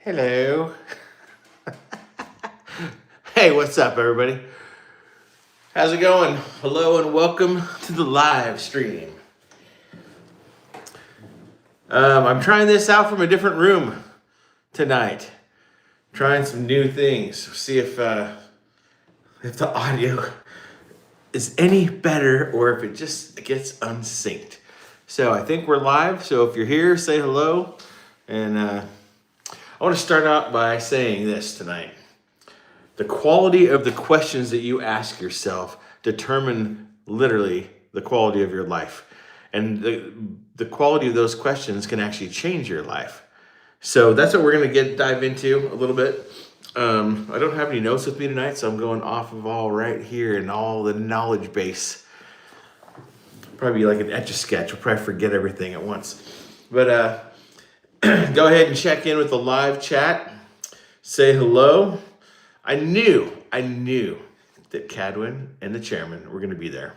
Hello. Hey, what's up, everybody? How's it going? Hello and welcome to the live stream. I'm trying this out from a different room tonight. Trying some new things. See if the audio is any better or if it just gets unsynced. So I think we're live. So if you're here, say hello. And I want to start out by saying this tonight. The quality of the questions that you ask yourself determine literally the quality of your life. And the quality of those questions can actually change your life. So that's what we're going to dive into a little bit. I don't have any notes with me tonight, so I'm going off of all right here and all the knowledge base. Probably like an Etch-a-Sketch. We'll probably forget everything at once. But go ahead and check in with the live chat. Say hello. I knew that Cadwin and the chairman were going to be there.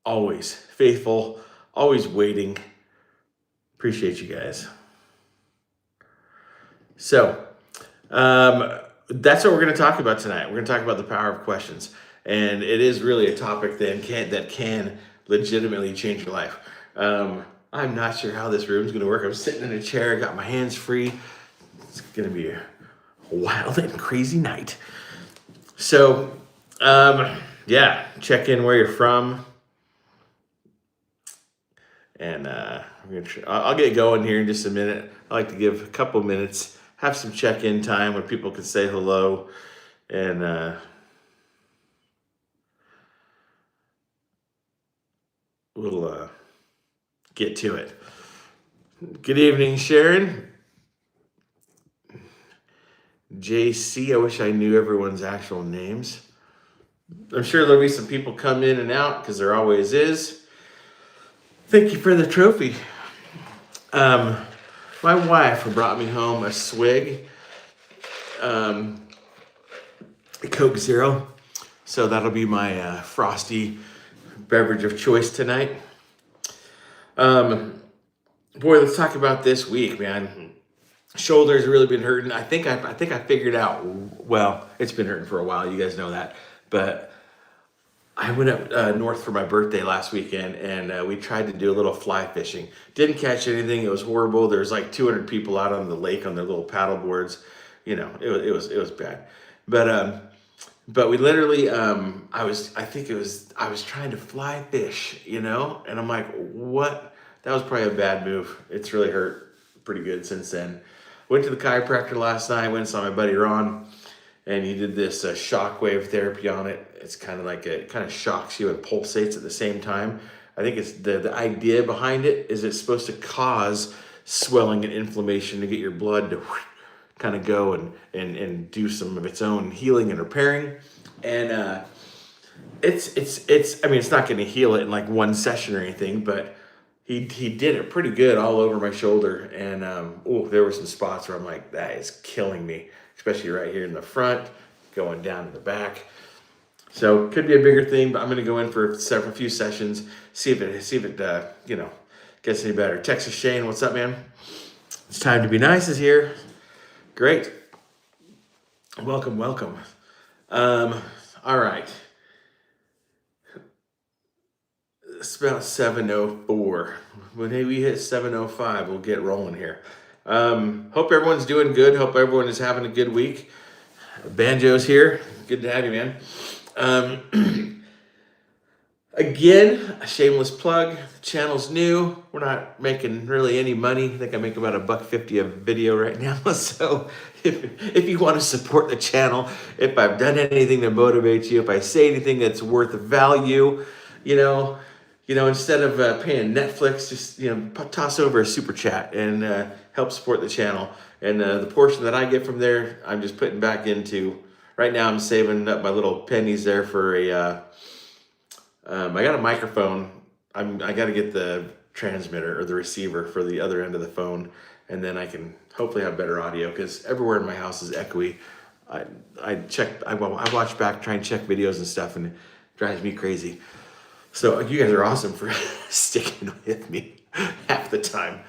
Always faithful, always waiting. Appreciate you guys. So, that's what we're going to talk about tonight. We're going to talk about the power of questions. And it is really a topic that can legitimately change your life. I'm not sure how this room's going to work. I'm sitting in a chair, got my hands free. It's going to be a wild and crazy night. So, yeah, check in where you're from. And I'll get going here in just a minute. I like to give a couple minutes, have some check-in time where people can say hello, and we'll get to it. Good evening, Sharon. JC, I wish I knew everyone's actual names. I'm sure there'll be some people come in and out because there always is. Thank you for the trophy. My wife brought me home a swig, a Coke Zero. So that'll be my frosty beverage of choice tonight. Boy, let's talk about this week, man. Shoulders really been hurting. I think I figured out. Well, it's been hurting for a while. You guys know that, but I went up north for my birthday last weekend, and we tried to do a little fly fishing. Didn't catch anything. It was horrible. There was like 200 people out on the lake on their little paddle boards. You know, it was bad. But we literally, I was trying to fly fish, you know, and I'm like, what? That was probably a bad move. It's really hurt pretty good since then. Went to the chiropractor last night. Went and saw my buddy Ron, and he did this shockwave therapy on it. It's kind of like it kind of shocks you and pulsates at the same time. I think it's the idea behind it is it's supposed to cause swelling and inflammation to get your blood to kind of go and do some of its own healing and repairing. And it's I mean, it's not going to heal it in like one session or anything, but he did it pretty good all over my shoulder. And there were some spots where I'm like, that is killing me, especially right here in the front, going down to the back. So could be a bigger thing, but I'm going to go in for a few sessions, see if it gets any better. Texas Shane, what's up, man? It's time to be nice is here. Great. Welcome. All right. It's about 7:04. When we hit 7:05, we'll get rolling here. Hope everyone's doing good. Hope everyone is having a good week. Banjo's here. Good to have you, man. Again, a shameless plug. The channel's new. We're not making really any money. I think I make about $1.50 a video right now. So if you want to support the channel, if I've done anything that motivates you, if I say anything that's worth value, instead of paying Netflix, just toss over a super chat and help support the channel. And the portion that I get from there, I'm just putting back into. Right now, I'm saving up my little pennies there for a. I got a microphone. I got to get the transmitter or the receiver for the other end of the phone, and then I can hopefully have better audio because everywhere in my house is echoey. I watch back, try and check videos and stuff, and it drives me crazy. So you guys are awesome for sticking with me. half the time.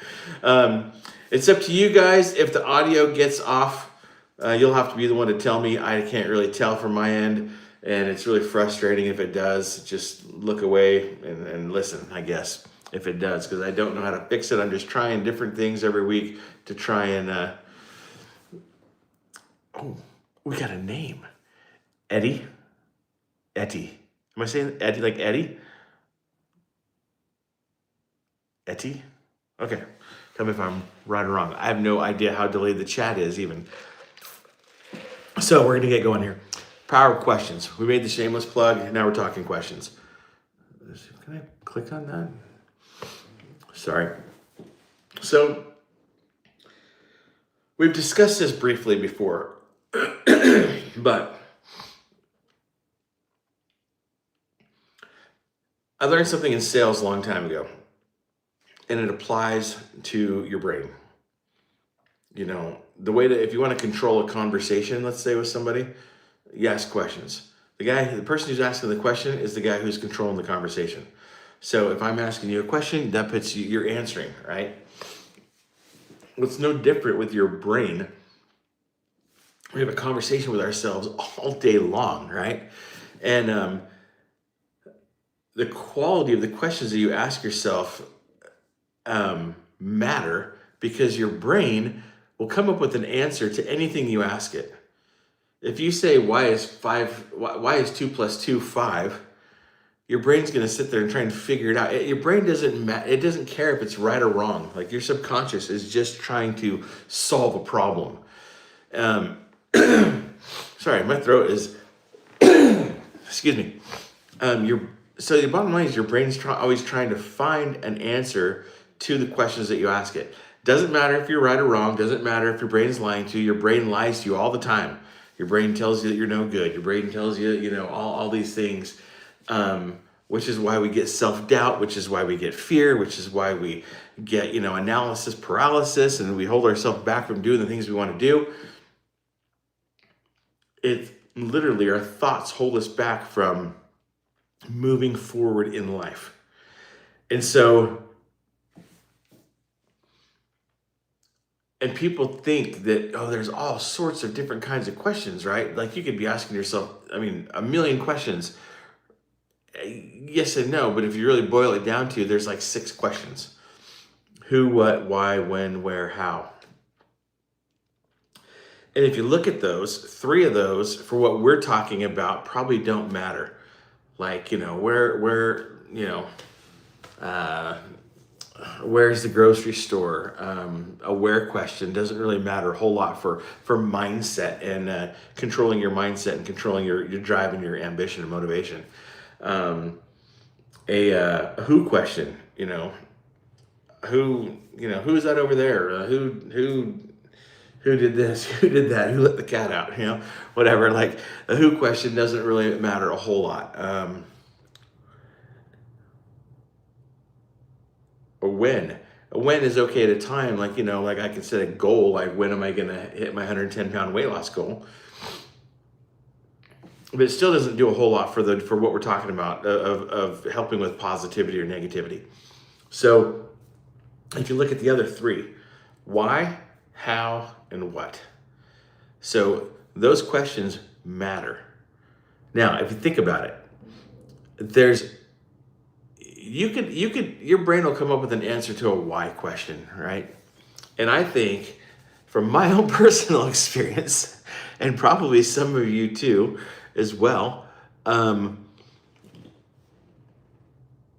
It's up to you guys. If the audio gets off, you'll have to be the one to tell me. I can't really tell from my end, and it's really frustrating if it does. Just look away and listen, I guess, if it does, because I don't know how to fix it. I'm just trying different things every week to try and... Oh, we got a name. Eddie? Etty. Am I saying Eddie like Eddie? Etty? Okay. Tell me if I'm right or wrong. I have no idea how delayed the chat is even. So we're going to get going here. Power of questions. We made the shameless plug. Now we're talking questions. Can I click on that? Sorry. So we've discussed this briefly before, but I learned something in sales a long time ago, and it applies to your brain. You know, the way that if you want to control a conversation, let's say with somebody, you ask questions. The person who's asking the question is the guy who's controlling the conversation. So if I'm asking you a question, that puts you're answering, right? It's no different with your brain. We have a conversation with ourselves all day long, right? And the quality of the questions that you ask yourself matter, because your brain will come up with an answer to anything you ask it. If you say why is 2 plus 2 5, your brain's going to sit there and try and figure it out. Your brain doesn't care if it's right or wrong. Like, your subconscious is just trying to solve a problem. Sorry, my throat is excuse me. So the bottom line is your brain's always trying to find an answer to the questions that you ask it. Doesn't matter if you're right or wrong. Doesn't matter if your brain's lying to you. Your brain lies to you all the time. Your brain tells you that you're no good. Your brain tells you, all these things, which is why we get self-doubt, which is why we get fear, which is why we get, analysis paralysis, and we hold ourselves back from doing the things we want to do. It literally, our thoughts hold us back from moving forward in life. And so, and people think that, there's all sorts of different kinds of questions, right? Like, you could be asking yourself, a million questions. Yes and no, but if you really boil it down to, there's like 6 questions. Who, what, why, when, where, how. And if you look at those, 3 of those, for what we're talking about, probably don't matter. Like, where's the grocery store? A where question doesn't really matter a whole lot for mindset and controlling your mindset and controlling your drive and your ambition and motivation. A who question, who's that over there? Who did this? Who did that? Who let the cat out? Whatever. Like, the who question doesn't really matter a whole lot. A when. A when is okay at a time. Like, like I can set a goal. Like, when am I going to hit my 110-pound weight loss goal? But it still doesn't do a whole lot for what we're talking about of helping with positivity or negativity. So if you look at the other 3, why, how, and what. So those questions matter. Now, if you think about it, your brain will come up with an answer to a why question, right? And I think, from my own personal experience, and probably some of you too as well,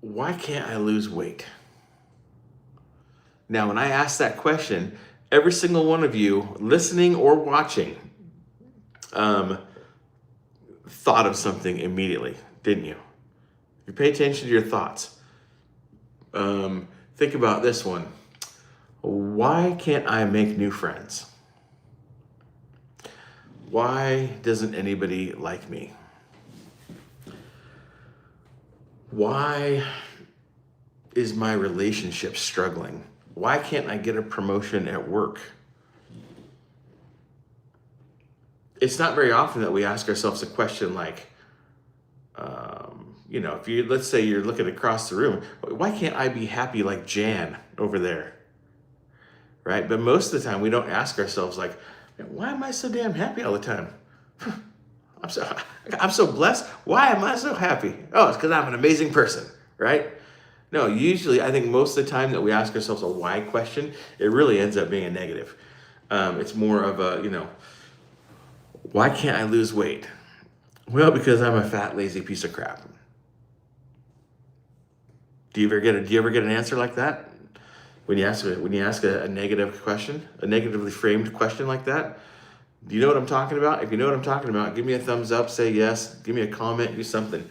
why can't I lose weight? Now, when I ask that question, every single one of you, listening or watching, thought of something immediately, didn't you? You pay attention to your thoughts. Think about this one. Why can't I make new friends? Why doesn't anybody like me? Why is my relationship struggling? Why can't I get a promotion at work? It's not very often that we ask ourselves a question like, if you, let's say you're looking across the room, why can't I be happy like Jan over there? Right? But most of the time we don't ask ourselves like, why am I so damn happy all the time? I'm so blessed. Why am I so happy? Oh, it's because I'm an amazing person, right? No, usually I think most of the time that we ask ourselves a why question, it really ends up being a negative. It's more of a, why can't I lose weight? Well, because I'm a fat, lazy piece of crap. Do you ever get an answer like that? When you ask a negative question, a negatively framed question like that? Do you know what I'm talking about? If you know what I'm talking about, give me a thumbs up, say yes, give me a comment, do something.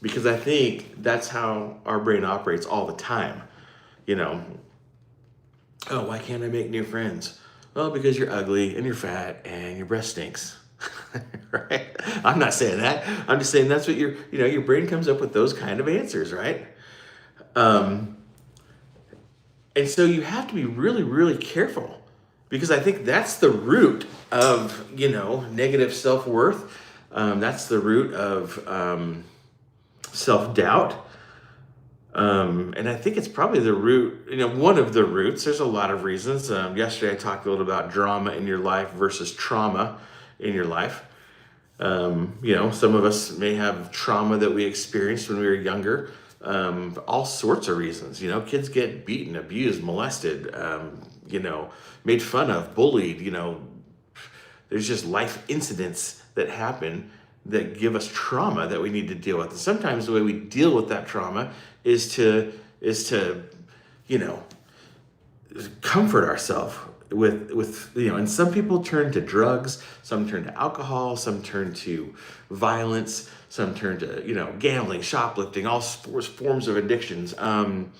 Because I think that's how our brain operates all the time. Oh, why can't I make new friends? Well, because you're ugly and you're fat and your breath stinks. Right? I'm not saying that. I'm just saying that's what your brain comes up with those kind of answers, right? And so you have to be really, really careful, because I think that's the root of, negative self-worth. That's the root of self-doubt. And I think it's probably the root, one of the roots. There's a lot of reasons. Yesterday I talked a little about drama in your life versus trauma in your life. Some of us may have trauma that we experienced when we were younger. All sorts of reasons. Kids get beaten, abused, molested, made fun of, bullied. There's just life incidents that happen that give us trauma that we need to deal with. And sometimes the way we deal with that trauma is to comfort ourselves with and some people turn to drugs, some turn to alcohol, some turn to violence, some turn to gambling, shoplifting, all forms of addictions, and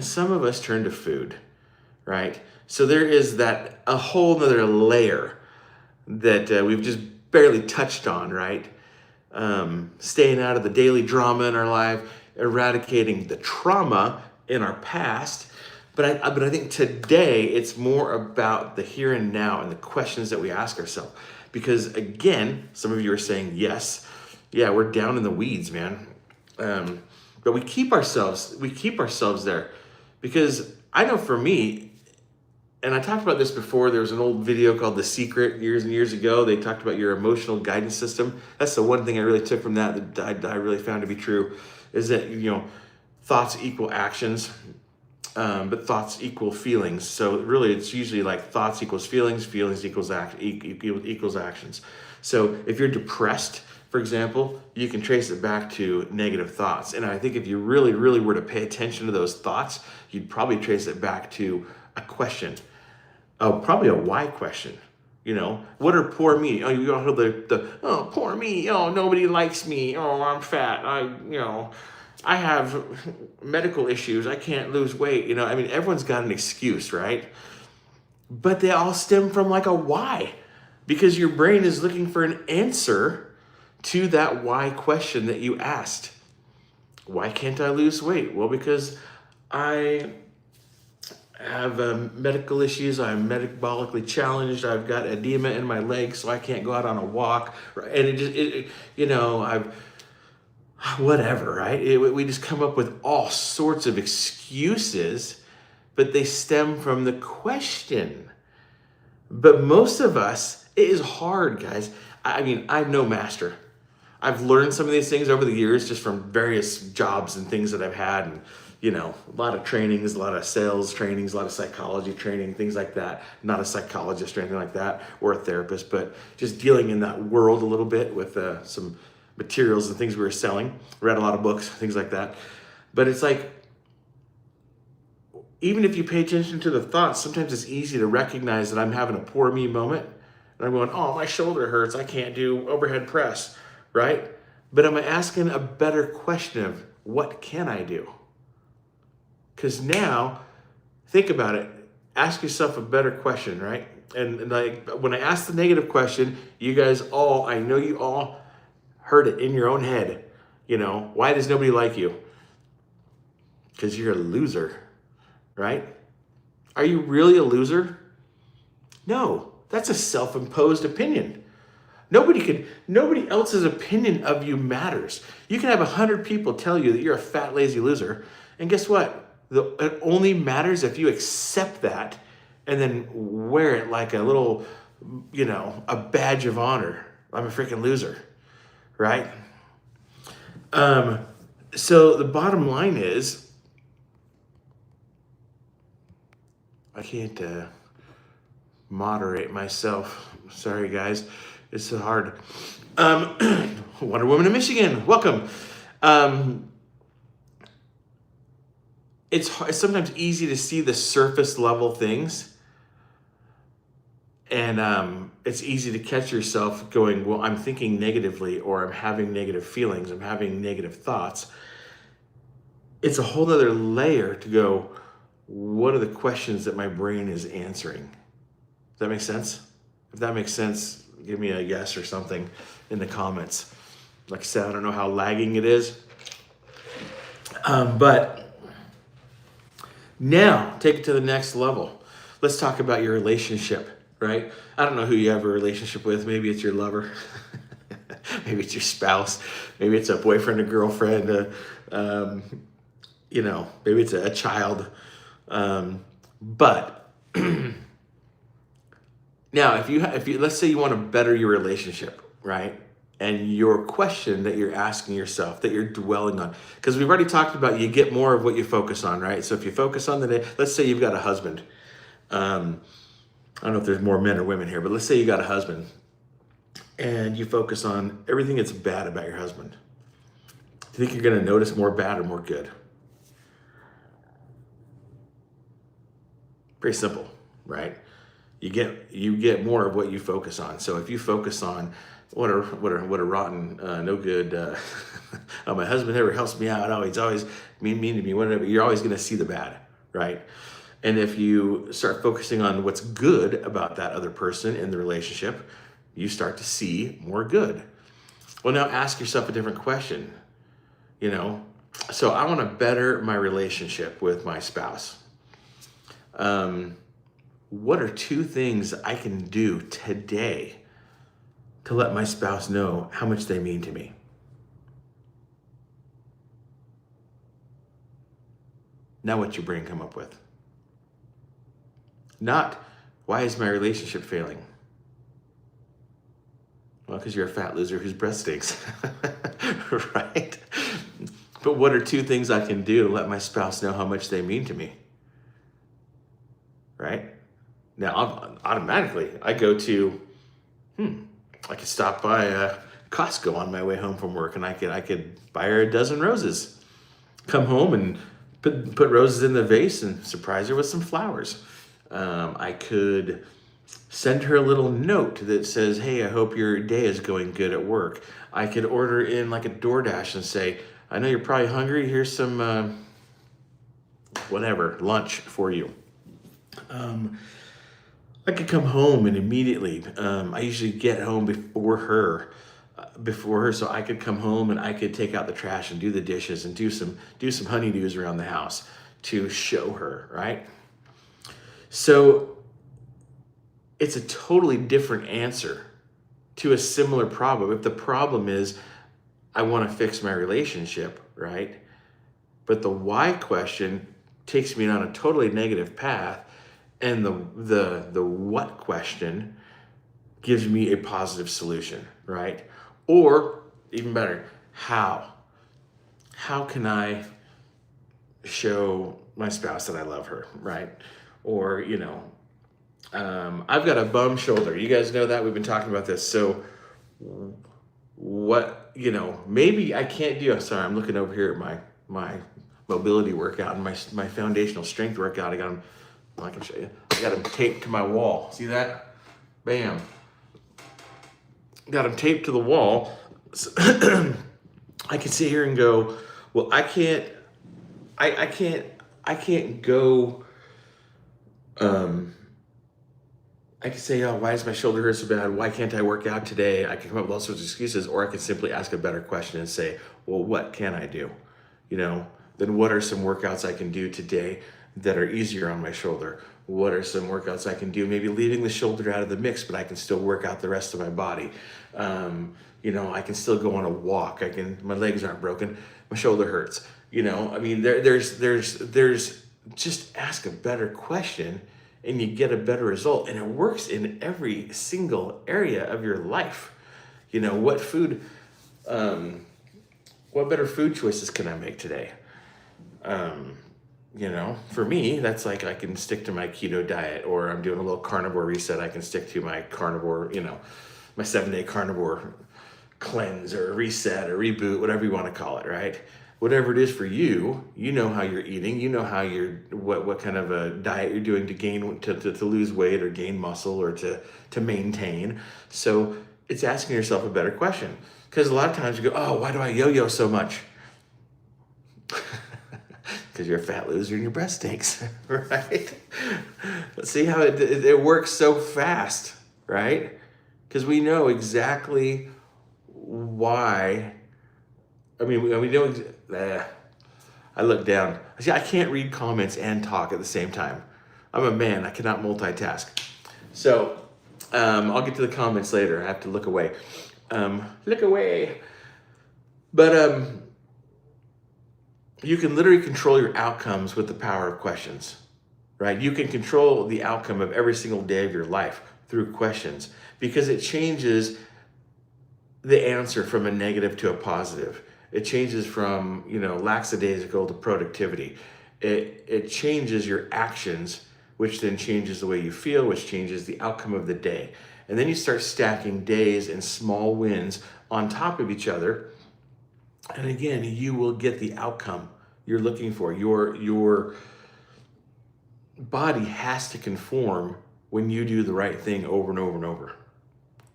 some of us turn to food, right? So there is a whole nother layer that we've just barely touched on, right? Staying out of the daily drama in our life, eradicating the trauma in our past. But I think today it's more about the here and now and the questions that we ask ourselves. Because again, some of you are saying, yes, yeah, we're down in the weeds, man. But we keep ourselves there, because I know for me, and I talked about this before, there was an old video called The Secret years and years ago. They talked about your emotional guidance system. That's the one thing I really took from that I really found to be true, is that, thoughts equal actions. But thoughts equal feelings. So really, it's usually like thoughts equals feelings, feelings equals actions. So if you're depressed, for example, you can trace it back to negative thoughts. And I think if you really, really were to pay attention to those thoughts, you'd probably trace it back to a question. Oh, probably a why question. What are poor me? Oh, you all heard oh, poor me. Oh, nobody likes me. Oh, I'm fat. I have medical issues. I can't lose weight. Everyone's got an excuse, right? But they all stem from like a why, because your brain is looking for an answer to that why question that you asked. Why can't I lose weight? Well, because I have medical issues. I'm metabolically challenged. I've got edema in my legs, so I can't go out on a walk. And whatever, right? We just come up with all sorts of excuses, but they stem from the question. But most of us, it is hard, guys. I'm no master. I've learned some of these things over the years just from various jobs and things that I've had, and a lot of trainings, a lot of sales trainings, a lot of psychology training, things like that. Not a psychologist or anything like that, or a therapist, but just dealing in that world a little bit with some materials and things we were selling. Read a lot of books, things like that. But it's like, even if you pay attention to the thoughts, sometimes it's easy to recognize that I'm having a poor me moment. And I'm going, oh, my shoulder hurts. I can't do overhead press, right? But am I asking a better question of what can I do? Because now, think about it. Ask yourself a better question, right? And like when I ask the negative question, I know you all heard it in your own head. Why does nobody like you? Because you're a loser, right? Are you really a loser? No, that's a self-imposed opinion. Nobody else's opinion of you matters. You can have 100 people tell you that you're a fat, lazy loser. And guess what? It only matters if you accept that and then wear it like a little, a badge of honor. I'm a freaking loser, right? So the bottom line is, I can't moderate myself. Sorry, guys. It's so hard. Wonder Woman of Michigan, welcome. It's sometimes easy to see the surface level things. And it's easy to catch yourself going, well, I'm thinking negatively, or I'm having negative feelings, I'm having negative thoughts. It's a whole other layer to go, what are the questions that my brain is answering? Does that make sense? If that makes sense, give me a yes or something in the comments. Like I said, I don't know how lagging it is. But now, take it to the next level. Let's talk about your relationship, right? I don't know who you have a relationship with. Maybe it's your lover. Maybe it's your spouse. Maybe it's a boyfriend or girlfriend. Maybe it's a child. But now, if you let's say you want to better your relationship, right? And your question that you're asking yourself, that you're dwelling on, because we've already talked about you get more of what you focus on, right? So if you focus on let's say you've got a husband. I don't know if there's more men or women here, but let's say you got a husband and you focus on everything that's bad about your husband. Do you think you're going to notice more bad or more good? Pretty simple, right? You get more of what you focus on. So if you focus on what a rotten, no good, oh, my husband never helps me out. Oh, he's always mean to me, whatever. You're always going to see the bad, right? And if you start focusing on what's good about that other person in the relationship, you start to see more good. Well, now ask yourself a different question. So I want to better my relationship with my spouse. What are 2 things I can do today to let my spouse know how much they mean to me? Now what's your brain come up with? Not, why is my relationship failing? Well, because you're a fat loser whose breath stinks, right? But what are 2 things I can do to let my spouse know how much they mean to me? Right? Now, automatically, I go to, I could stop by Costco on my way home from work, and I could buy her a dozen roses. Come home and put roses in the vase and surprise her with some flowers. I could send her a little note that says, hey, I hope your day is going good at work. I could order in like a DoorDash and say, I know you're probably hungry. Here's some, lunch for you. I could come home and immediately, I usually get home before her, so I could come home and I could take out the trash and do the dishes and do some honeydews around the house to show her, right? So it's a totally different answer to a similar problem. If the problem is, I want to fix my relationship, right? But the why question takes me on a totally negative path. And the what question gives me a positive solution, right? Or even better, how? How can I show my spouse that I love her, right? Or, I've got a bum shoulder. You guys know that? We've been talking about this. So what, maybe I can't do, sorry, I'm looking over here at my mobility workout and my foundational strength workout. I can show you. I got them taped to my wall. See that? Bam. Got them taped to the wall. So I can sit here and go, well, I can't go, I can say, oh, why does my shoulder hurt so bad? Why can't I work out today? I can come up with all sorts of excuses, or I can simply ask a better question and say, well, what can I do? Then what are some workouts I can do today that are easier on my shoulder? What are some workouts I can do? Maybe leaving the shoulder out of the mix, but I can still work out the rest of my body. I can still go on a walk. My legs aren't broken. My shoulder hurts. I mean, there's just ask a better question and you get a better result. And it works in every single area of your life. What better food choices can I make today? For me, that's like I can stick to my keto diet, or I'm doing a little carnivore reset. I can stick to my carnivore, my 7-day carnivore cleanse or reset or reboot, whatever you want to call it, right? Whatever it is for you, you know how you're eating, you know how what kind of a diet you're doing to lose weight or gain muscle or to maintain. So it's asking yourself a better question. Because a lot of times you go, oh, why do I yo-yo so much? Because you're a fat loser and your breast stinks, right? See how it works so fast, right? Because we know exactly why. I mean, we know. I look down. See, I can't read comments and talk at the same time. I'm a man. I cannot multitask. So I'll get to the comments later. I have to look away. Look away. But you can literally control your outcomes with the power of questions, right? You can control the outcome of every single day of your life through questions, because it changes the answer from a negative to a positive. It changes from, lackadaisical to productivity. It changes your actions, which then changes the way you feel, which changes the outcome of the day. And then you start stacking days and small wins on top of each other. And again, you will get the outcome you're looking for. Your body has to conform when you do the right thing over and over and over.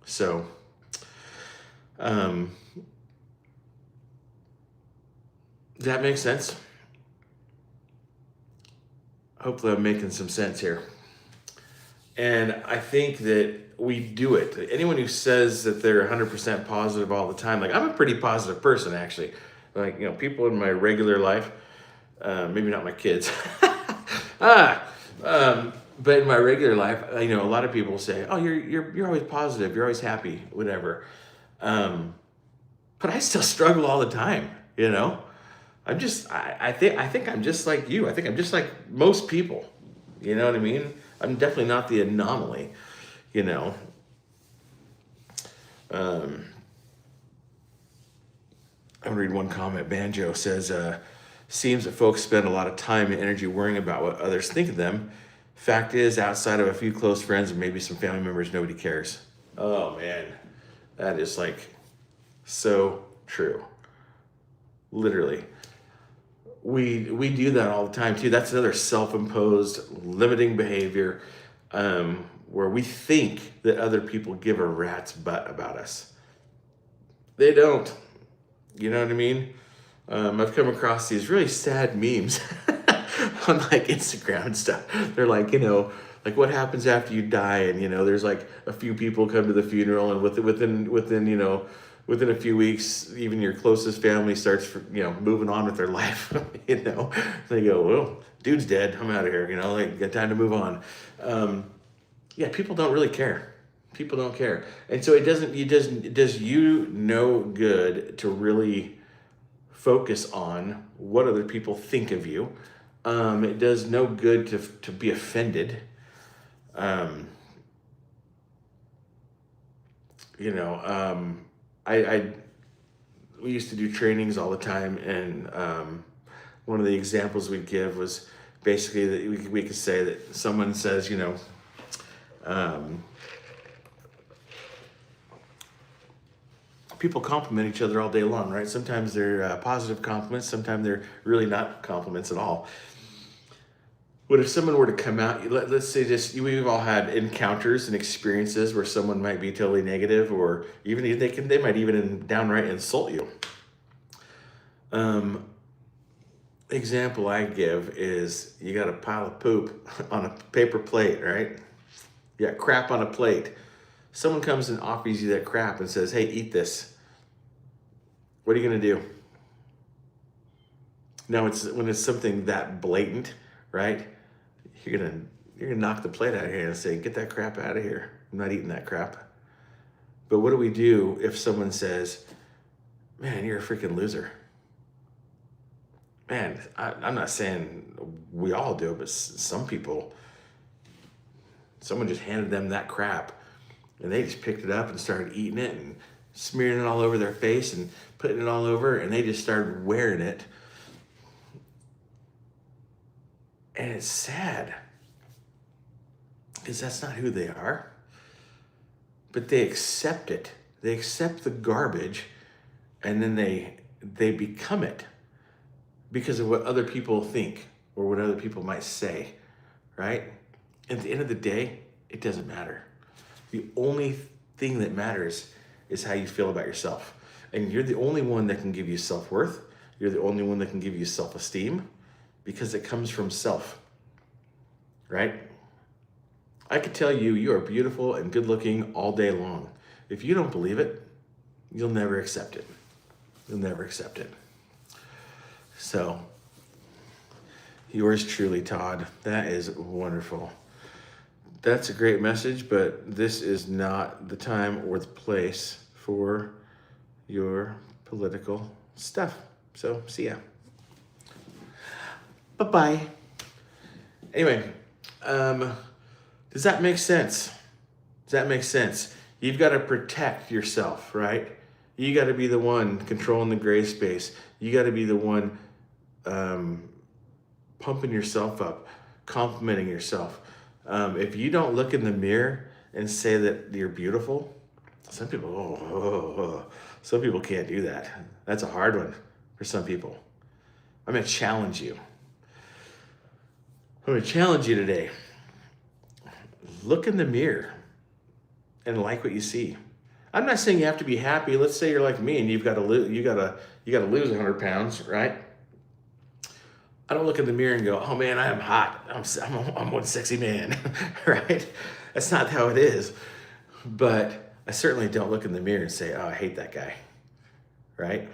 So, does that make sense? Hopefully I'm making some sense here. And I think that we do it. Anyone who says that they're 100% positive all the time, like, I'm a pretty positive person, actually. Like, people in my regular life, maybe not my kids, but in my regular life, a lot of people say, oh, you're always positive, you're always happy, whatever. But I still struggle all the time, I think I'm just like you. I think I'm just like most people. You know what I mean? I'm definitely not the anomaly, I'm gonna read one comment. Banjo says, seems that folks spend a lot of time and energy worrying about what others think of them. Fact is, outside of a few close friends and maybe some family members, nobody cares. Oh man, that is like so true. Literally. We do that all the time too. That's another self-imposed limiting behavior, where we think that other people give a rat's butt about us. They don't. You know what I mean? I've come across these really sad memes on like Instagram and stuff. They're like, like what happens after you die, and there's like a few people come to the funeral, and within a few weeks, even your closest family starts, moving on with their life. They go, well, dude's dead. I'm out of here. Like, got time to move on. People don't really care. People don't care, and so it does you no good to really focus on what other people think of you. It does no good to be offended. We used to do trainings all the time, and one of the examples we'd give was basically that we could say that someone says, people compliment each other all day long, right? Sometimes they're positive compliments, sometimes they're really not compliments at all. What if someone were to come out, let's say we've all had encounters and experiences where someone might be totally negative, or even they might even downright insult you. Example I give is, you got a pile of poop on a paper plate, right? You got crap on a plate. Someone comes and offers you that crap and says, hey, eat this. What are you gonna do? Now, when it's something that blatant, right? You're you're gonna knock the plate out of here and say, get that crap out of here. I'm not eating that crap. But what do we do if someone says, man, you're a freaking loser? Man, I'm not saying we all do, but some people, someone just handed them that crap and they just picked it up and started eating it and smearing it all over their face and putting it all over, and they just started wearing it. And it's sad because that's not who they are. But they accept it. They accept the garbage, and then they become it because of what other people think or what other people might say, right? At the end of the day, it doesn't matter. The only thing that matters is how you feel about yourself. And you're the only one that can give you self-worth. You're the only one that can give you self-esteem because it comes from self, right? I could tell you, you are beautiful and good looking all day long. If you don't believe it, you'll never accept it. You'll never accept it. So, yours truly, Todd. That is wonderful. That's a great message, but this is not the time or the place for your political stuff. So, see ya. Bye-bye. Anyway, does that make sense? Does that make sense? You've got to protect yourself, right? You got to be the one controlling the gray space. You got to be the one pumping yourself up, complimenting yourself. If you don't look in the mirror and say that you're beautiful, some people, some people can't do that. That's a hard one for some people. I'm going to challenge you. I'm going to challenge you today. Look in the mirror and like what you see. I'm not saying you have to be happy. Let's say you're like me and you've got to lose, you got to lose 100 pounds, right? I don't look in the mirror and go, oh man, I am hot. I'm one sexy man, right? That's not how it is. But I certainly don't look in the mirror and say, oh, I hate that guy, right?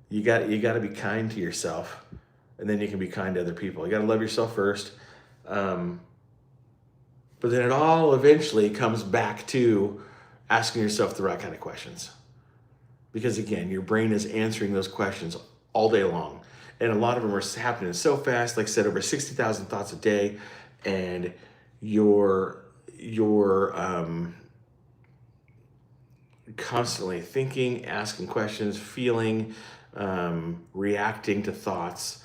You got to be kind to yourself, and then you can be kind to other people. You got to love yourself first. But then it all eventually comes back to asking yourself the right kind of questions. Because again, your brain is answering those questions all day long. And a lot of them are happening so fast, like I said, over 60,000 thoughts a day. And you're constantly thinking, asking questions, feeling, reacting to thoughts.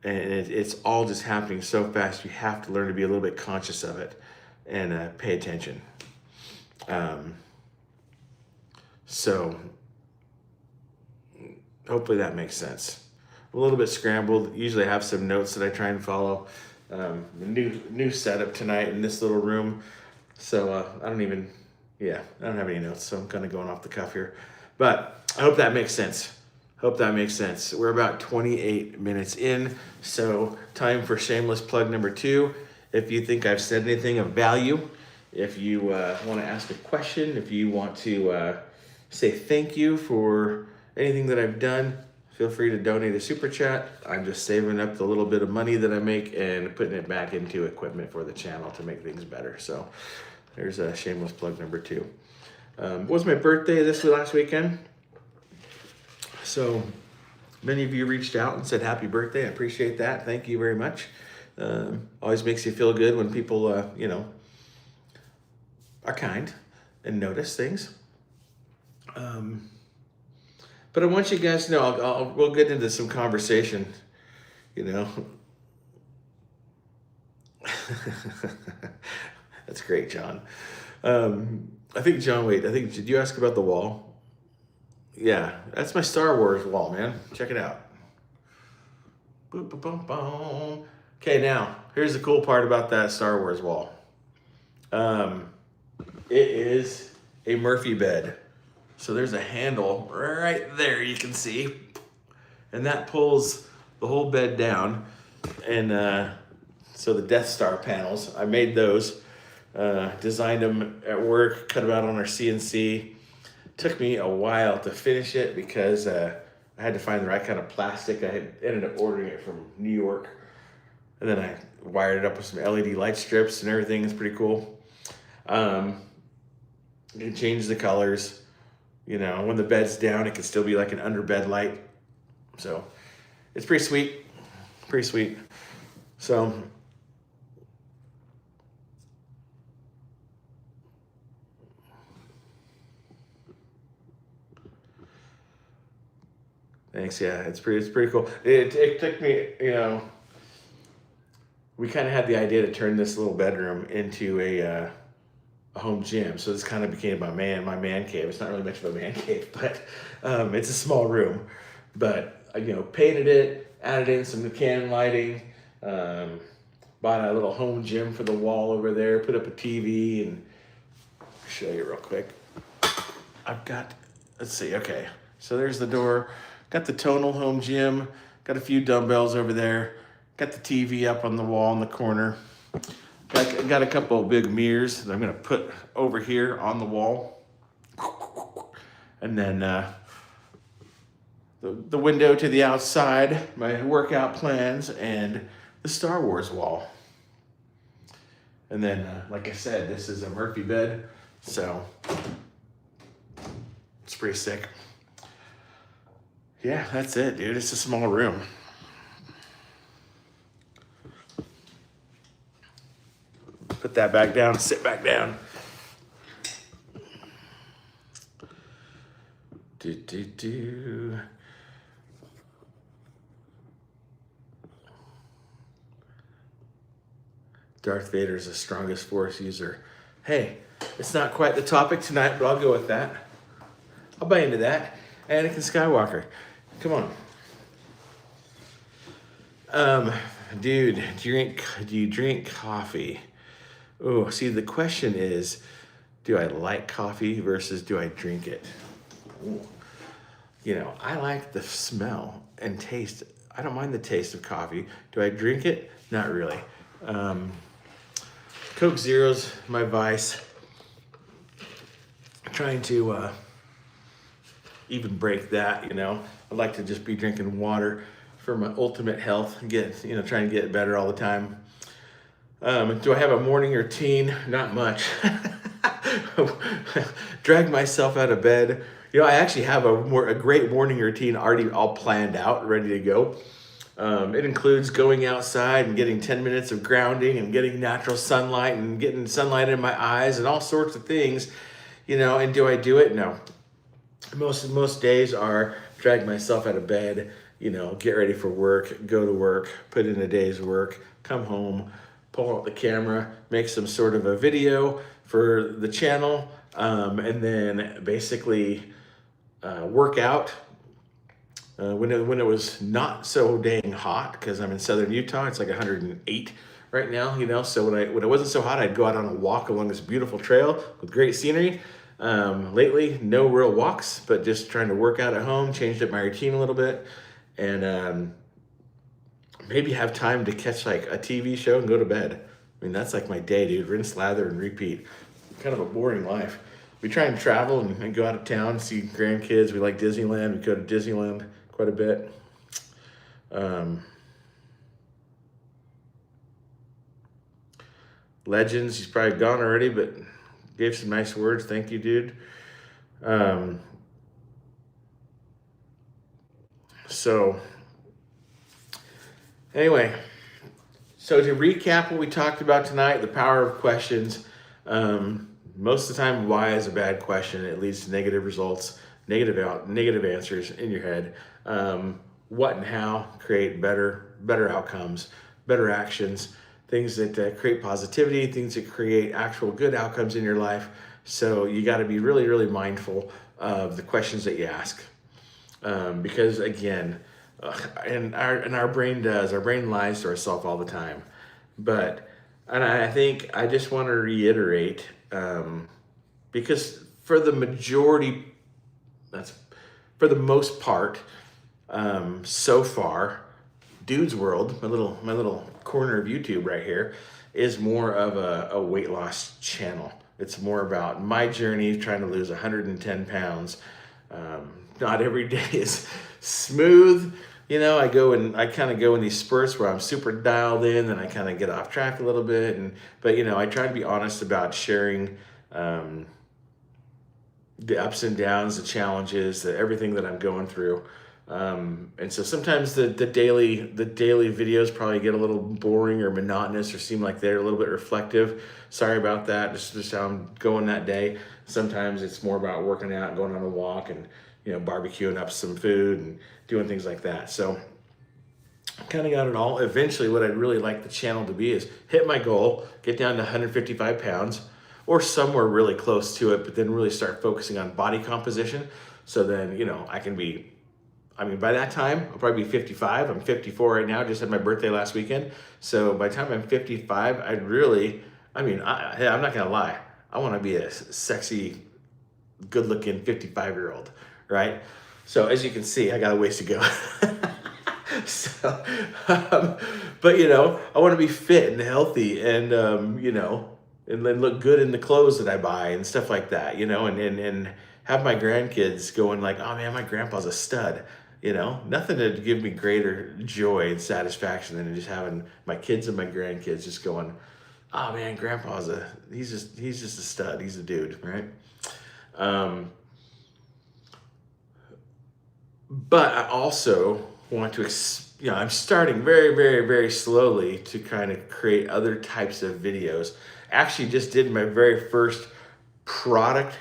And it's all just happening so fast. You have to learn to be a little bit conscious of it and pay attention. So hopefully that makes sense. I'm a little bit scrambled. Usually I have some notes that I try and follow. The new setup tonight in this little room. So I don't have any notes. So I'm kind of going off the cuff here. But I hope that makes sense. We're about 28 minutes in. So time for shameless plug number 2. If you think I've said anything of value, if you want to ask a question, if you want to say thank you for anything that I've done, feel free to donate a super chat. I'm just saving up the little bit of money that I make and putting it back into equipment for the channel to make things better. So there's a shameless plug number 2. It was my birthday this last weekend. So many of you reached out and said happy birthday. I appreciate that. Thank you very much. Always makes you feel good when people, are kind and notice things. But I want you guys to know, we'll get into some conversation, That's great, John. Did you ask about the wall? Yeah, that's my Star Wars wall, man. Check it out. Boop, boop, boom, boom. Okay, now, here's the cool part about that Star Wars wall. It is a Murphy bed. So there's a handle right there you can see. And that pulls the whole bed down. And so the Death Star panels, I made those. Designed them at work, cut them out on our CNC. Took me a while to finish it because I had to find the right kind of plastic. I had ended up ordering it from New York. And then I wired it up with some LED light strips and everything. It's pretty cool. You can change the colors. You know, when the bed's down, it can still be like an under bed light. So it's pretty sweet. Pretty sweet. So thanks. Yeah, it's pretty cool. It took me, you know, we kind of had the idea to turn this little bedroom into a home gym. So this kind of became my man cave. It's not really much of a man cave, but it's a small room. But you know, painted it, added in some Canon lighting, bought a little home gym for the wall over there, put up a TV, and I'll show you real quick. I've got, let's see, okay. So there's the door. Got the tonal home gym. Got a few dumbbells over there. Got the TV up on the wall in the corner. Got a couple of big mirrors that I'm gonna put over here on the wall. And then the window to the outside, my workout plans, and the Star Wars wall. And then, like I said, this is a Murphy bed, so it's pretty sick. Yeah, that's it, dude. It's a small room. Put that back down, sit back down. Darth Vader's the strongest Force user. Hey, it's not quite the topic tonight, but I'll go with that. I'll buy into that. Anakin Skywalker. Come on. Dude, do you drink coffee? Oh, see, the question is, do I like coffee versus do I drink it? Ooh. You know, I like the smell and taste. I don't mind the taste of coffee. Do I drink it? Not really. Coke Zero's my vice. I'm trying to even break that, you know. I'd like to just be drinking water for my ultimate health and trying to get better all the time. Do I have a morning routine? Not much. Drag myself out of bed. You know, I actually have a great morning routine already all planned out, ready to go. It includes going outside and getting 10 minutes of grounding and getting natural sunlight and getting sunlight in my eyes and all sorts of things, you know. And do I do it? No. Most days are drag myself out of bed, you know, get ready for work, go to work, put in a day's work, come home, pull out the camera, make some sort of a video for the channel, and then basically work out. When it was not so dang hot, because I'm in southern Utah, it's like 108 right now, you know. So when it wasn't so hot, I'd go out on a walk along this beautiful trail with great scenery. Lately, no real walks, but just trying to work out at home, changed up my routine a little bit, and maybe have time to catch like a TV show and go to bed. I mean, that's like my day, dude. Rinse, lather, and repeat. Kind of a boring life. We try and travel and go out of town, see grandkids. We like Disneyland. We go to Disneyland quite a bit. Legends, he's probably gone already, but gave some nice words. Thank you, dude. So anyway, so to recap what we talked about tonight, the power of questions. Most of the time, why is a bad question. It leads to negative results, negative answers in your head. What and how create better outcomes, better actions, things that create positivity, things that create actual good outcomes in your life. So you got to be really, really mindful of the questions that you ask. Because again, and our brain lies to ourselves all the time. And I think I just want to reiterate, because for the most part, so far, Dude's World, my little corner of YouTube right here, is more of a weight loss channel. It's more about my journey trying to lose 110 pounds. Not every day is smooth. I kind of go in these spurts where I'm super dialed in, and I kind of get off track a little bit. But I try to be honest about sharing the ups and downs, the challenges, everything that I'm going through. And so sometimes the daily videos probably get a little boring or monotonous or seem like they're a little bit reflective. Sorry about that. Just how I'm going that day. Sometimes it's more about working out and going on a walk and barbecuing up some food and doing things like that. So kind of got it all. Eventually, what I'd really like the channel to be is hit my goal, get down to 155 pounds or somewhere really close to it, but then really start focusing on body composition. So then, I can be, by that time, I'll probably be 55. I'm 54 right now, just had my birthday last weekend. So by the time I'm 55, I'd really, I'm not gonna lie. I wanna be a sexy, good looking 55-year-old, right? So as you can see, I got a ways to go. So, but I want to be fit and healthy and, and then look good in the clothes that I buy and stuff like that, and have my grandkids going like, oh man, my grandpa's a stud, nothing to give me greater joy and satisfaction than just having my kids and my grandkids just going, oh man, grandpa's he's just a stud. He's a dude. Right. But I also want to, I'm starting very, very, very slowly to kind of create other types of videos. Actually just did my very first product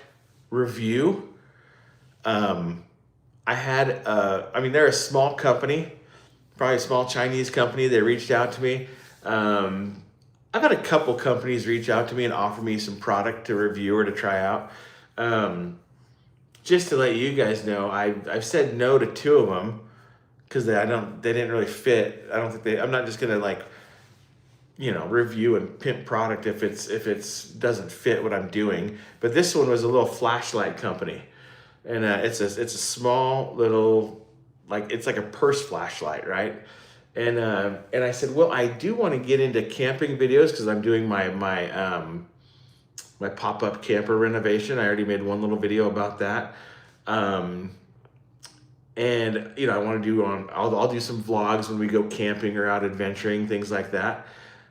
review. I had, they're a small company, probably a small Chinese company. They reached out to me. I've had a couple companies reach out to me and offer me some product to review or to try out. Just to let you guys know, I've said no to 2 of them because they didn't really fit. I'm not just gonna review and pimp product if it's doesn't fit what I'm doing. But this one was a little flashlight company, and it's a small little, it's like a purse flashlight, right? And I said, well, I do want to get into camping videos because I'm doing my pop-up camper renovation. I already made one little video about that. And I want to do I'll do some vlogs when we go camping or out adventuring, things like that.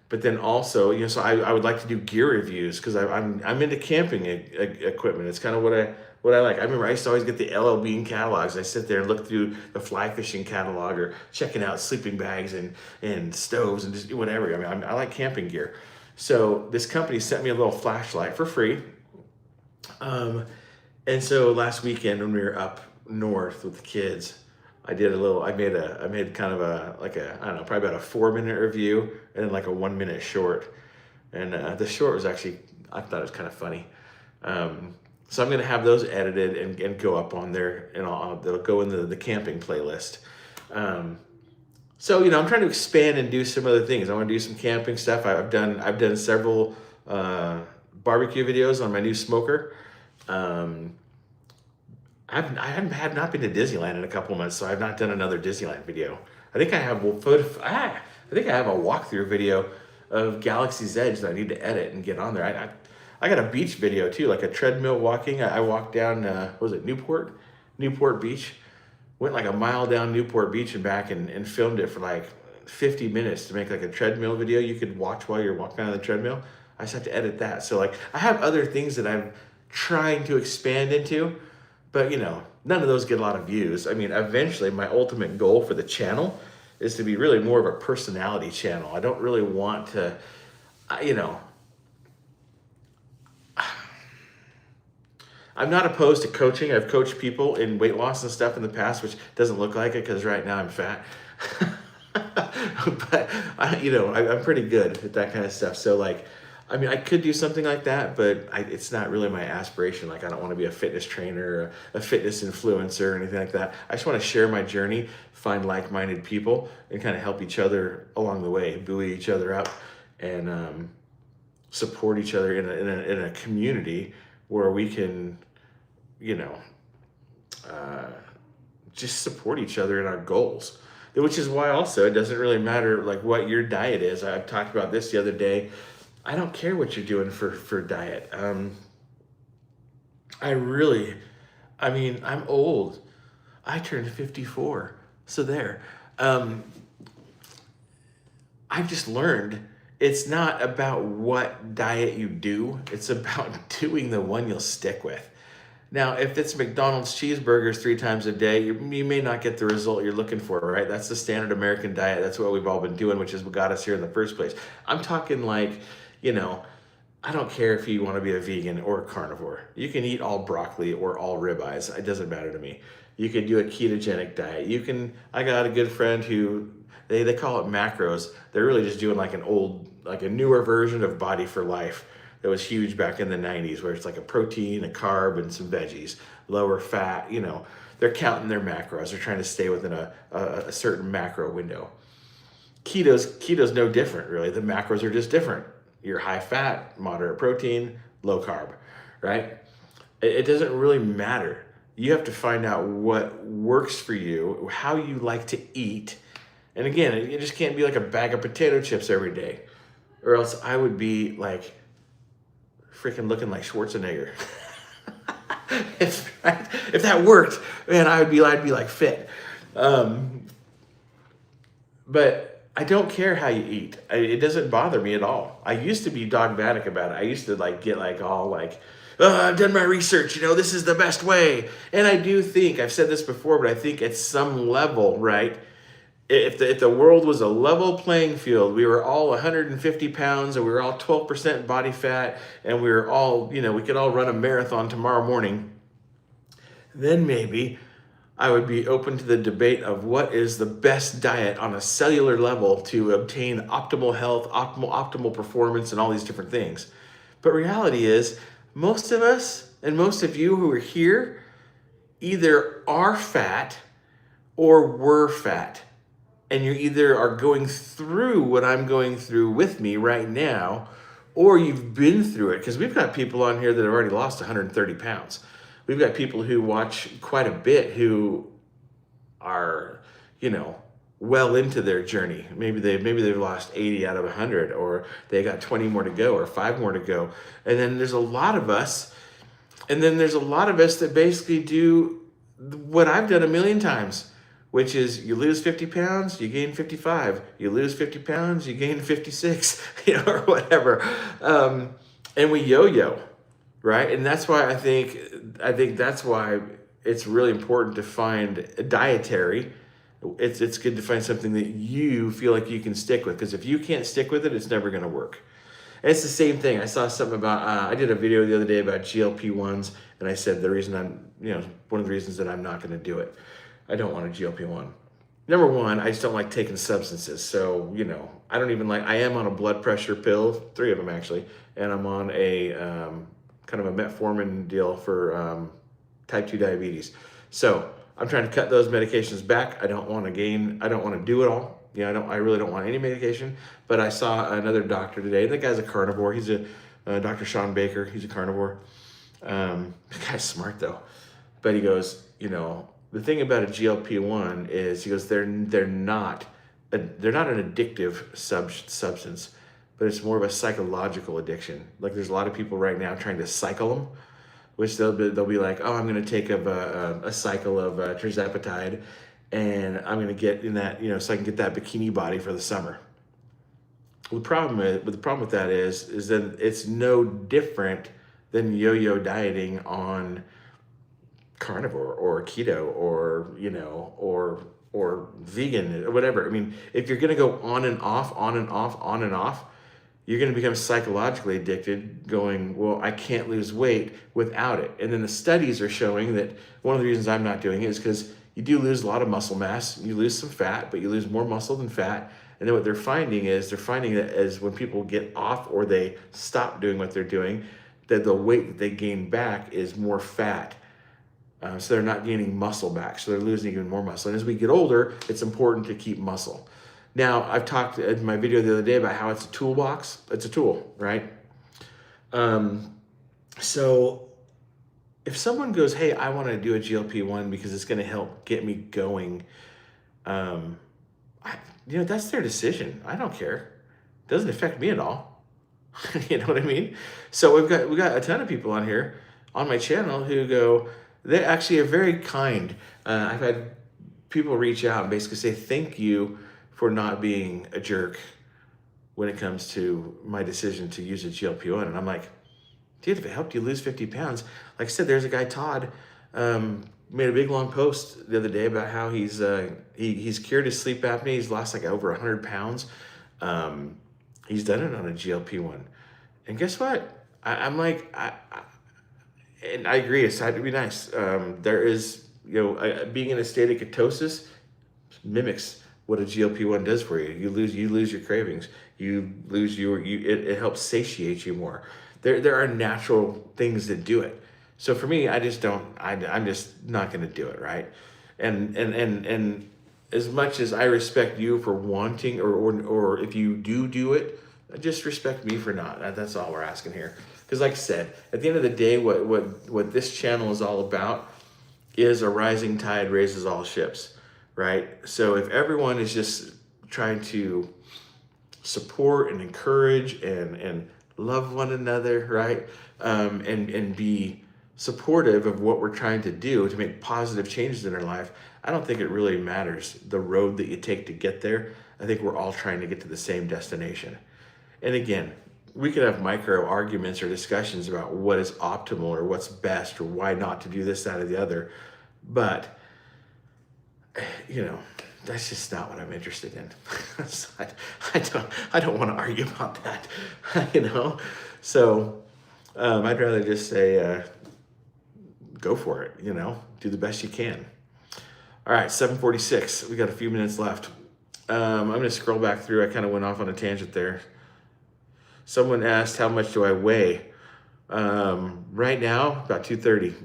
But then also, so I would like to do gear reviews because I'm into camping equipment. It's kind of what I like. I remember I used to always get the LL Bean catalogs. I sit there and look through the fly fishing catalog or checking out sleeping bags and stoves and just whatever. I like camping gear. So this company sent me a little flashlight for free. And so last weekend when we were up north with the kids, I made kind of probably about a 4-minute review and then like a 1-minute short. And the short was actually, I thought it was kind of funny. So I'm going to have those edited and go up on there, and they'll go in the camping playlist. So, I'm trying to expand and do some other things. I want to do some camping stuff. I've done several barbecue videos on my new smoker. I have not been to Disneyland in a couple of months, so I've not done another Disneyland video. I think I have a walkthrough video of Galaxy's Edge that I need to edit and get on there. I got a beach video too, like a treadmill walking. I walked down, Newport Beach. Went like a mile down Newport Beach and back and filmed it for like 50 minutes to make like a treadmill video you could watch while you're walking on the treadmill. I just have to edit that. So I have other things that I'm trying to expand into, but none of those get a lot of views. Eventually my ultimate goal for the channel is to be really more of a personality channel. I don't really want to, I'm not opposed to coaching. I've coached people in weight loss and stuff in the past, which doesn't look like it because right now I'm fat. But I'm pretty good at that kind of stuff. So I could do something like that, but it's not really my aspiration. I don't want to be a fitness trainer or a fitness influencer or anything like that. I just want to share my journey, find like-minded people, and kind of help each other along the way, buoy each other up, and support each other in a community where we can, just support each other in our goals. Which is why also it doesn't really matter what your diet is. I talked about this the other day. I don't care what you're doing for diet. I'm old. I turned 54. So there. Um, I've just learned it's not about what diet you do, it's about doing the one you'll stick with. Now, if it's McDonald's cheeseburgers 3 times a day, you may not get the result you're looking for, right? That's the standard American diet. That's what we've all been doing, which is what got us here in the first place. I'm talking like, you know, I don't care if you want to be a vegan or a carnivore. You can eat all broccoli or all ribeyes. It doesn't matter to me. You can do a ketogenic diet. I got a good friend who, they call it macros. They're really just doing like a newer version of Body for Life that was huge back in the 90s, where it's like a protein, a carb, and some veggies, lower fat, they're counting their macros. They're trying to stay within a certain macro window. Keto's no different, really. The macros are just different. You're high fat, moderate protein, low carb, right? It doesn't really matter. You have to find out what works for you, how you like to eat. And again, it just can't be like a bag of potato chips every day, or else I would be like freaking looking like Schwarzenegger. if that worked, man, I'd be like fit. But I don't care how you eat. It doesn't bother me at all. I used to be dogmatic about it. I used to get all like, oh, I've done my research, this is the best way. And I do think, I've said this before, but I think at some level, right, if the world was a level playing field, we were all 150 pounds and we were all 12% body fat and we were all, we could all run a marathon tomorrow morning, then maybe I would be open to the debate of what is the best diet on a cellular level to obtain optimal health, optimal performance, and all these different things. But reality is, most of us and most of you who are here either are fat or were fat. And you either are going through what I'm going through with me right now, or you've been through it. Because we've got people on here that have already lost 130 pounds. We've got people who watch quite a bit who are, well into their journey. Maybe they've lost 80 out of 100, or they got 20 more to go, or 5 more to go. And then there's a lot of us, that basically do what I've done a million times, which is you lose 50 pounds, you gain 55. You lose 50 pounds, you gain 56, or whatever. And we yo-yo. Right, and that's why I think that's why it's really important to find a dietary. It's good to find something that you feel like you can stick with, because if you can't stick with it, it's never going to work. And it's the same thing. I saw something about. I did a video the other day about GLP-1s, and I said one of the reasons that I'm not going to do it. I don't want a GLP-1. Number one, I just don't like taking substances. So I don't even like. I am on a blood pressure pill, 3 of them actually, and I'm on a kind of a metformin deal for type 2 diabetes. So I'm trying to cut those medications back. I don't want to do it all. I really don't want any medication. But I saw another doctor today. That guy's a carnivore. He's Dr. Sean Baker. He's a carnivore. The guy's smart though. But he goes, the thing about a GLP-1 is, he goes, they're not an addictive substance, but it's more of a psychological addiction. Like there's a lot of people right now trying to cycle them, which they'll be like, oh, I'm going to take a cycle of tirzepatide, and I'm going to get in that, so I can get that bikini body for the summer. The problem with that is that it's no different than yo-yo dieting on carnivore or keto or vegan or whatever. I mean, if you're going to go on and off, you're going to become psychologically addicted, going, well, I can't lose weight without it. And then the studies are showing that one of the reasons I'm not doing it is because you do lose a lot of muscle mass. You lose some fat, but you lose more muscle than fat. And then what they're finding that as when people get off or they stop doing what they're doing, that the weight that they gain back is more fat. So they're not gaining muscle back. So they're losing even more muscle. And as we get older, it's important to keep muscle. Now, I've talked in my video the other day about how it's a toolbox. It's a tool, right? So if someone goes, hey, I want to do a GLP-1 because it's going to help get me going, that's their decision. I don't care. It doesn't affect me at all. You know what I mean? So we've got a ton of people on here on my channel who go, they actually are very kind. I've had people reach out and basically say, thank you for not being a jerk when it comes to my decision to use a GLP-1. And I'm like, dude, if it helped you lose 50 pounds, like I said, there's a guy, Todd, made a big long post the other day about how he's cured his sleep apnea. He's lost like over 100 pounds. He's done it on a GLP-1. And guess what? I'm like, and I agree, it's had to be nice. There is, being in a state of ketosis mimics what a GLP-1 does for you. You lose your cravings. It helps satiate you more. There are natural things that do it. So for me, I'm just not going to do it, right? And as much as I respect you for wanting, or if you do it, just respect me for not. That's all we're asking here. Because like I said, at the end of the day, what this channel is all about is a rising tide raises all ships, right? So if everyone is just trying to support and encourage and love one another, right? And be supportive of what we're trying to do to make positive changes in our life, I don't think it really matters the road that you take to get there. I think we're all trying to get to the same destination. And again, we could have micro arguments or discussions about what is optimal or what's best or why not to do this, that, or the other. But, that's just not what I'm interested in. I don't want to argue about that, So I'd rather just say, go for it, do the best you can. All right, 7:46. We got a few minutes left. I'm going to scroll back through. I kind of went off on a tangent there. Someone asked, how much do I weigh? Right now, about 230.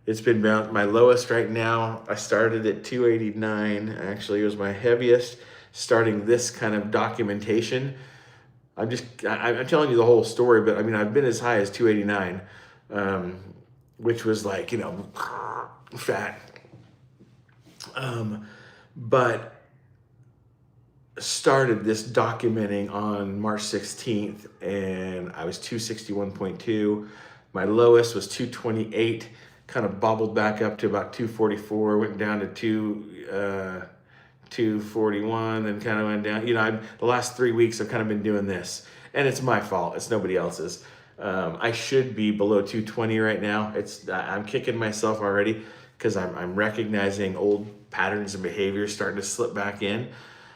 It's been about my lowest right now. I started at 289. Actually, it was my heaviest starting this kind of documentation. I'm telling you the whole story, but I've been as high as 289, which was like, fat. But started this documenting on March 16th, and I was 261.2. My lowest was 228, kind of bobbled back up to about 244, went down to 241, then kind of went down. The last 3 weeks I've kind of been doing this, and it's my fault. It's nobody else's. I should be below 220 right now. I'm kicking myself already because I'm recognizing old patterns and behaviors starting to slip back in.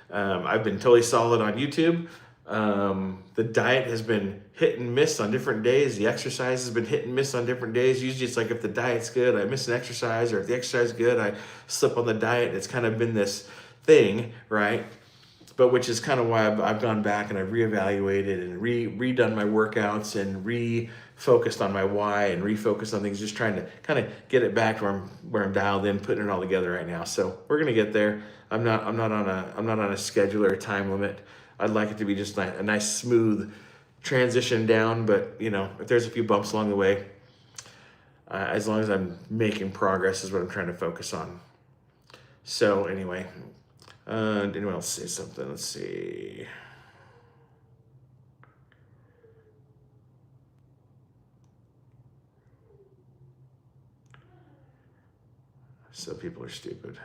I've been totally solid on YouTube. The diet has been hit and miss on different days. The exercise has been hit and miss on different days. Usually it's like if the diet's good, I miss an exercise, or if the exercise is good, I slip on the diet. It's kind of been this thing, right? But which is kind of why I've gone back and I've reevaluated and redone my workouts and refocused on my why and refocused on things, just trying to kind of get it back where I'm dialed in, putting it all together right now. So we're gonna get there. I'm not on a schedule or a time limit. I'd like it to be just a nice smooth transition down, but if there's a few bumps along the way, as long as I'm making progress is what I'm trying to focus on. So anyway, did anyone else say something? Let's see. So people are stupid.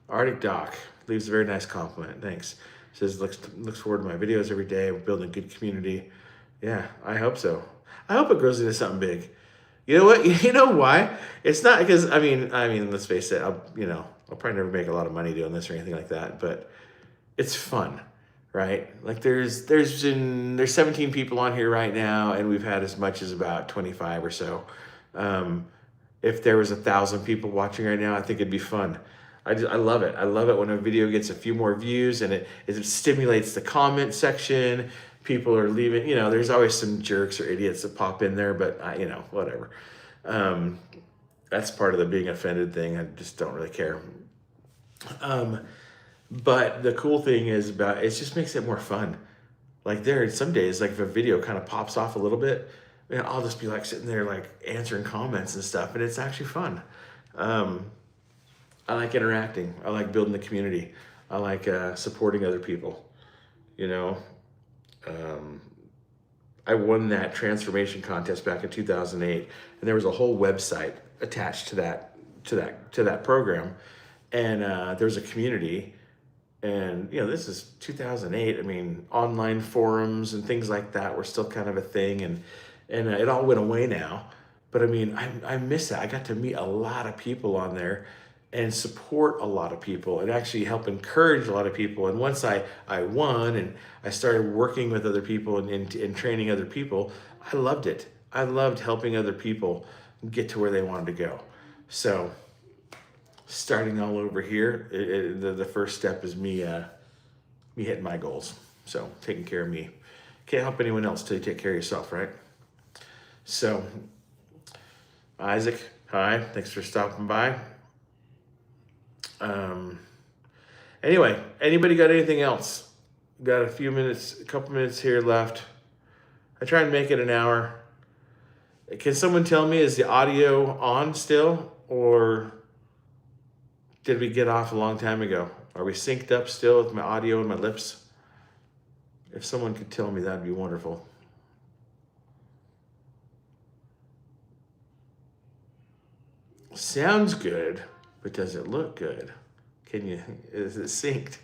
Arctic Doc leaves a very nice compliment. Thanks. Says looks forward to my videos every day. We're building a good community. Yeah, I hope so. I hope it grows into something big. You know what? You know why? It's not because let's face it. I'll probably never make a lot of money doing this or anything like that. But it's fun, right? Like there's 17 people on here right now, and we've had as much as about 25 or so. If there was 1,000 people watching right now, I think it'd be fun. I love it. I love it when a video gets a few more views and it stimulates the comment section. People are leaving, there's always some jerks or idiots that pop in there, but whatever. That's part of the being offended thing. I just don't really care. But the cool thing is it just makes it more fun. Like there are some days, like if a video kind of pops off a little bit, I'll just be like sitting there like answering comments and stuff, and it's actually fun. I like interacting. I like building the community. I like supporting other people. I won that transformation contest back in 2008, and there was a whole website attached to that program, and there was a community. And this is 2008. I mean, online forums and things like that were still kind of a thing, and it all went away now. But I mean, I miss that. I got to meet a lot of people on there and support a lot of people and actually help encourage a lot of people. And once I won and I started working with other people and training other people, I loved it. I loved helping other people get to where they wanted to go. So starting all over here, the first step is me hitting my goals. So taking care of me. Can't help anyone else till you take care of yourself, right? So Isaac, hi, thanks for stopping by. Anyway, anybody got anything else? Got a couple minutes here left. I try and make it an hour. Can someone tell me, is the audio on still, or did we get off a long time ago? Are we synced up still with my audio and my lips? If someone could tell me, that'd be wonderful. Sounds good, but does it look good? Is it synced?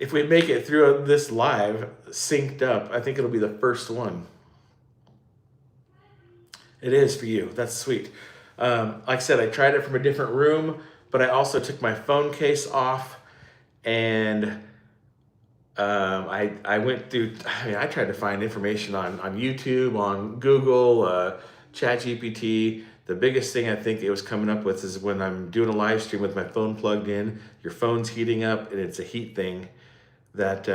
If we make it through this live synced up, I think it'll be the first one. It is for you. That's sweet. Like I said, I tried it from a different room, but I also took my phone case off, and I went through. I tried to find information on YouTube, on Google, ChatGPT. The biggest thing I think it was coming up with is when I'm doing a live stream with my phone plugged in, your phone's heating up, and it's a heat thing that.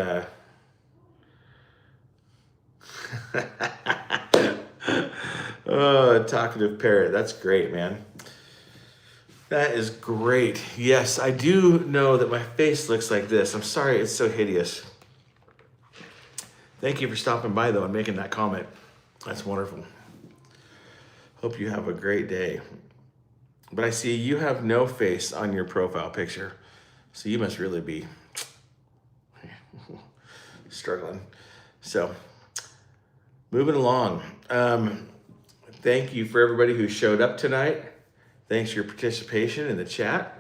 Oh, talkative parrot. That's great, man. That is great. Yes, I do know that my face looks like this. I'm sorry, it's so hideous. Thank you for stopping by, though, and making that comment. That's wonderful. Hope you have a great day. But I see you have no face on your profile picture, so you must really be struggling. So, moving along. Thank you for everybody who showed up tonight. Thanks for your participation in the chat.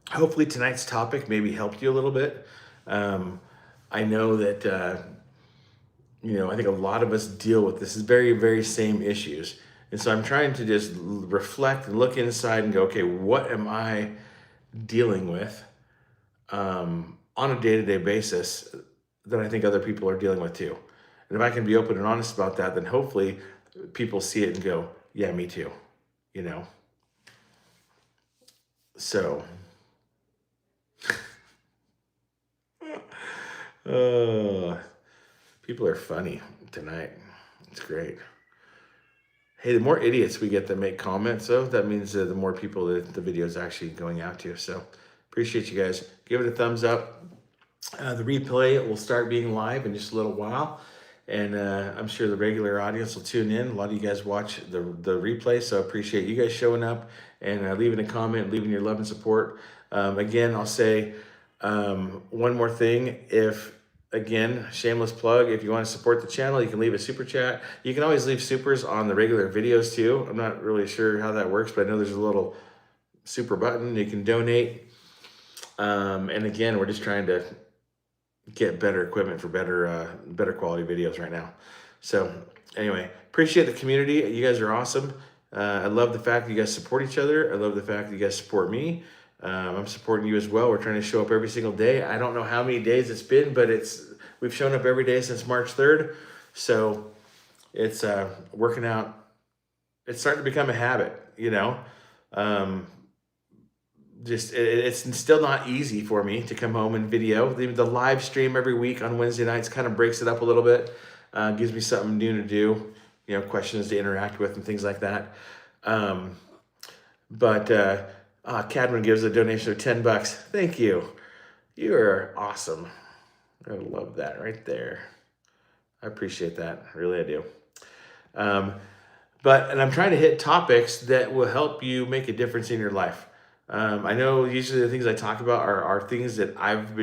Hopefully tonight's topic maybe helped you a little bit. I know that, I think a lot of us deal with this very, very same issues. And so I'm trying to just reflect and look inside and go, okay, what am I dealing with on a day-to-day basis that I think other people are dealing with too? And if I can be open and honest about that, then hopefully people see it and go, yeah, me too, So, people are funny tonight. It's great. Hey, the more idiots we get that make comments, though, that means the more people that the video is actually going out to. So, appreciate you guys. Give it a thumbs up. The replay will start being live in just a little while. And I'm sure the regular audience will tune in. A lot of you guys watch the replay, so I appreciate you guys showing up and leaving a comment, leaving your love and support. Again, I'll say one more thing. Again, shameless plug, if you want to support the channel, you can leave a super chat. You can always leave supers on the regular videos too. I'm not really sure how that works, but I know there's a little super button. You can donate. And again, we're just trying to get better equipment for better quality videos right now. So anyway, appreciate the community. You guys are awesome. I love the fact that you guys support each other. I love the fact that you guys support me. I'm supporting you as well. We're trying to show up every single day. I don't know how many days it's been, but we've shown up every day since March 3rd. So it's working out. It's starting to become a habit, it's still not easy for me to come home and video. The live stream every week on Wednesday nights kind of breaks it up a little bit, gives me something new to do, questions to interact with and things like that. Cadman gives a donation of $10. Thank you. You are awesome. I love that right there. I appreciate that. Really, I do. And I'm trying to hit topics that will help you make a difference in your life. I know usually the things I talk about are things that I've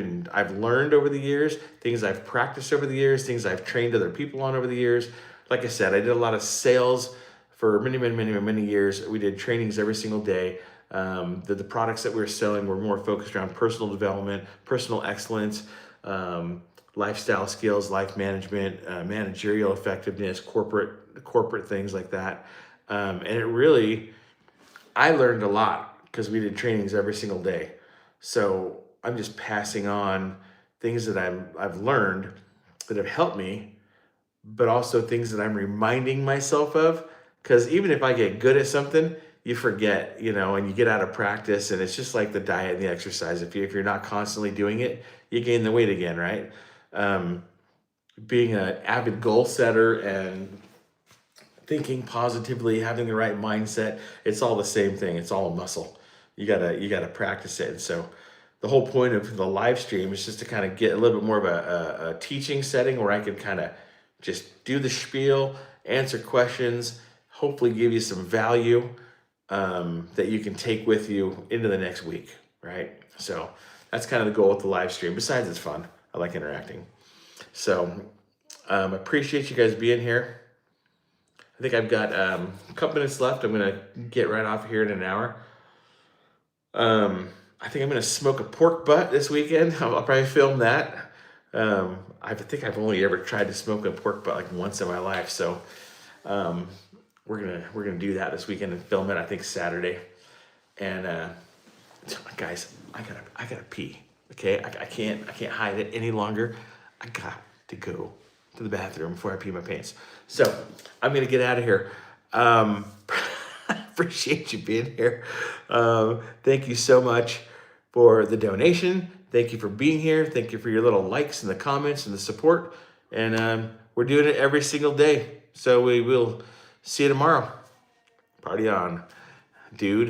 learned over the years, things I've practiced over the years, things I've trained other people on over the years. Like I said, I did a lot of sales for many years. We did trainings every single day. The products that we were selling were more focused around personal development, personal excellence, lifestyle skills, life management, managerial effectiveness, corporate things like that. And it really, I learned a lot because we did trainings every single day. So I'm just passing on things that I've learned that have helped me, but also things that I'm reminding myself of. Because even if I get good at something, you forget, and you get out of practice, and it's just like the diet and the exercise. If you're not constantly doing it, you gain the weight again, right? Um, Being an avid goal setter and thinking positively, having the right mindset, it's all the same thing. It's all a muscle. You gotta practice it. And so the whole point of the live stream is just to kind of get a little bit more of a teaching setting where I can kind of just do the spiel, answer questions, hopefully give you some value that you can take with you into the next week, right? So that's kind of the goal with the live stream. Besides, it's fun. I like interacting. So appreciate you guys being here. I think I've got a couple minutes left. I'm gonna get right off here in an hour. I think I'm gonna smoke a pork butt this weekend. I'll probably film that. I think I've only ever tried to smoke a pork butt like once in my life. So we're gonna do that this weekend and film it. I think Saturday. And guys, I gotta pee. Okay, I can't hide it any longer. I got to go to the bathroom before I pee my pants. So I'm gonna get out of here. Appreciate you being here. Thank you so much for the donation. Thank you for being here. Thank you for your little likes and the comments and the support. And we're doing it every single day. So we will see you tomorrow. Party on, dude.